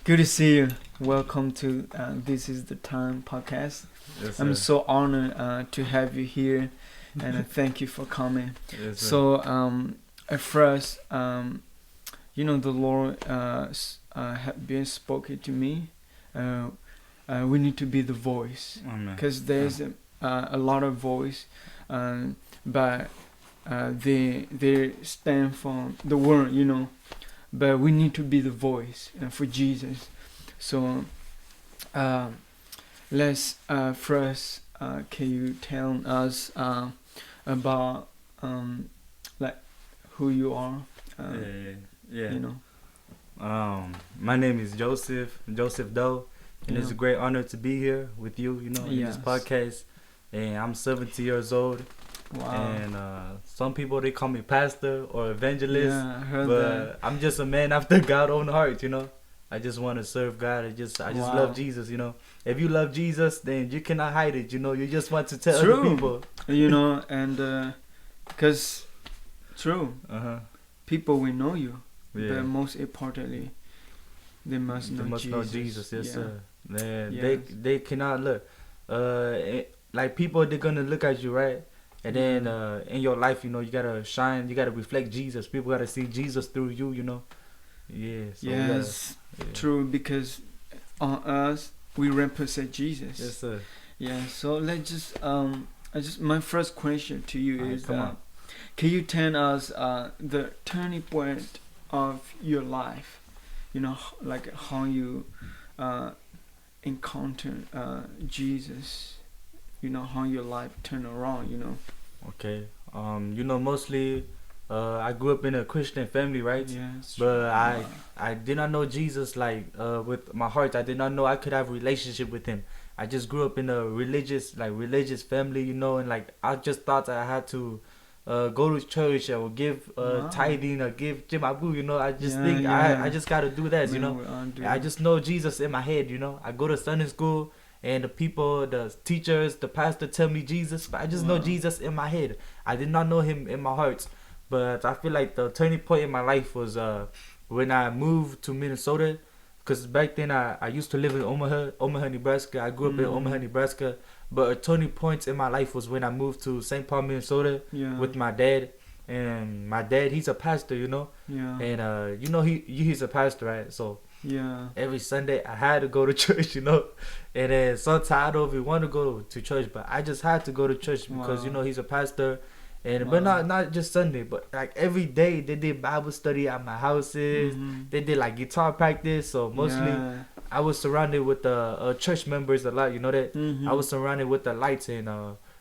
Good to see you. Welcome to This is the Time podcast. Yes, I'm sir. so honored to have you here, and thank you for coming. Yes, sir. At first, the Lord had been spoken to me. We need to be the voice, Amen. because there's a lot of voice, but they stand for the word, but we need to be the voice for Jesus. So let's first, can you tell us about like who you are? Yeah. You know. My name is Joseph Doh, and it's a great honor to be here with you. In this Yes. podcast. And I'm 70 years old, Wow. and some people they call me pastor or evangelist, Yeah, I heard but that. I'm just a man after God's own heart. I just want to serve God. I just Wow. love Jesus. If you love Jesus, then you cannot hide it. You just want to tell True. other people. And because true, people will know you, Yeah. but most importantly, they must know They must Jesus. know Jesus, yes, Yeah. sir. Man, Yes. they cannot look. Like people, they're gonna look at you, right? And then in your life, you gotta shine. You gotta reflect Jesus. People gotta see Jesus through you. Yeah. So we gotta- Yes, yeah. true. Because on us, we represent Jesus. Yes, sir. Yeah. So let's just my first question to you Alright, is come on. can you tell us the turning point of your life? Like how you encounter Jesus. How your life turned around. Okay. Mostly, I grew up in a Christian family, right? Yes. But Wow. I did not know Jesus with my heart. I did not know I could have a relationship with him. I just grew up in a religious family, and I just thought that I had to go to church or give Wow. tithing or give jimabu, I just Yeah, think yeah. I just gotta do that, Man, we all do I that. just know Jesus in my head, I go to Sunday school and the teachers, the pastor tell me Jesus, but I just know Wow. Jesus in my head. I did not know him in my heart. But I feel like the turning point in my life was when I moved to Minnesota. Because back then I used to live in Omaha, Nebraska. I grew up in Omaha, Nebraska. But a turning point in my life was when I moved to St. Paul, Minnesota Yeah. with my dad. And my dad, he's a pastor, Yeah. And he's a pastor, right? So Yeah. every Sunday I had to go to church, And then sometimes I don't even want to go to church, but I just had to go to church because Wow. he's a pastor. And Wow. but not just Sunday, but like every day they did Bible study at my houses. Mhm. They did like guitar practice. So mostly Yeah. I was surrounded with church members a lot. You know that Mhm. I was surrounded with the lights, and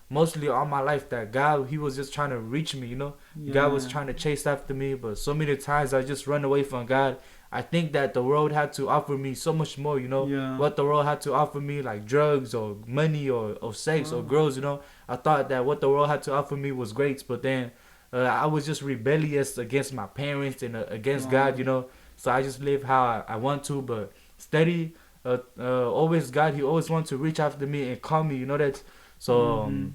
mostly all my life that God, he was just trying to reach me. God was Yeah. trying to chase after me, but so many times I just run away from God. I think that the world had to offer me so much more, Yeah. what the world had to offer me, like drugs or money or sex or Wow. girls, I thought that what the world had to offer me was great, but then I was just rebellious against my parents and against Wow. God, so I just live how I want to, but steady, always God, he always wants to reach after me and call me, that, so Mhm.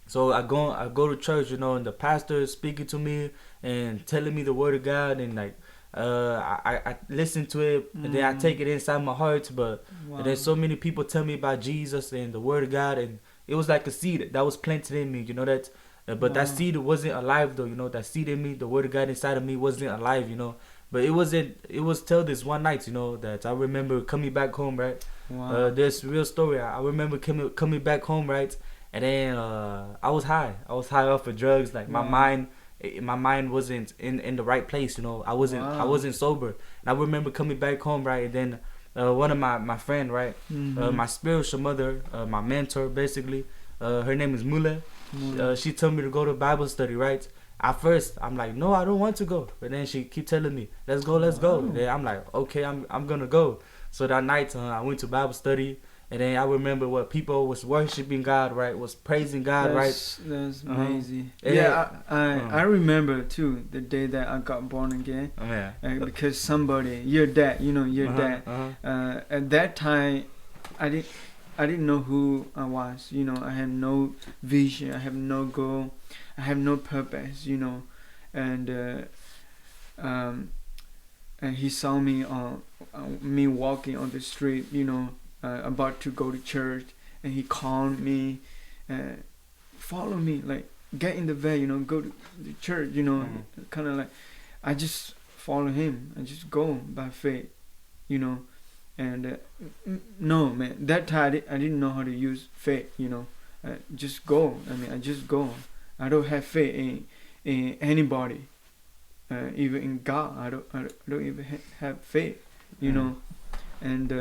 so I go to church, and the pastor is speaking to me and telling me the word of God, and like I listen to it, and then I take it inside my heart. But Wow. and then so many people tell me about Jesus and the word of God, and it was like a seed that was planted in me, that. But that Wow. seed wasn't alive though, that seed in me, the word of God inside of me wasn't alive. But it wasn't. It was till this one night, that I remember coming back home, right? Wow. This real story. I remember coming back home, right? And then I was high. I was high off of drugs. Like Wow. my mind wasn't in the right place. I Wow. wasn't sober. And I remember coming back home, right? And then one of my friend, right? Mhm. My spiritual mother, my mentor, basically. Her name is Mule. Mhm. She told me to go to Bible study, right? At first, I'm like, no, I don't want to go. But then she keep telling me, let's go. Wow. Then I'm like, okay, I'm gonna go. So that night, I went to Bible study. And then I remember what people was worshiping God, right? Was praising God, That's Uh-huh. amazing. And Yeah, then- I remember too the day that I got born again. Oh, yeah. Because somebody, your dad, your Uh-huh, dad. uh-huh. At that time, I didn't know who I was. I had no vision. I have no goal. I have no purpose. And and he saw me me walking on the street, about to go to church, and he called me, follow me, like get in the van, go to the church, kind of like I just follow him. I just go by faith, and no, man, that time I didn't know how to use faith, just go. I just go. I don't have faith in anybody, even in God. I don't even have faith, and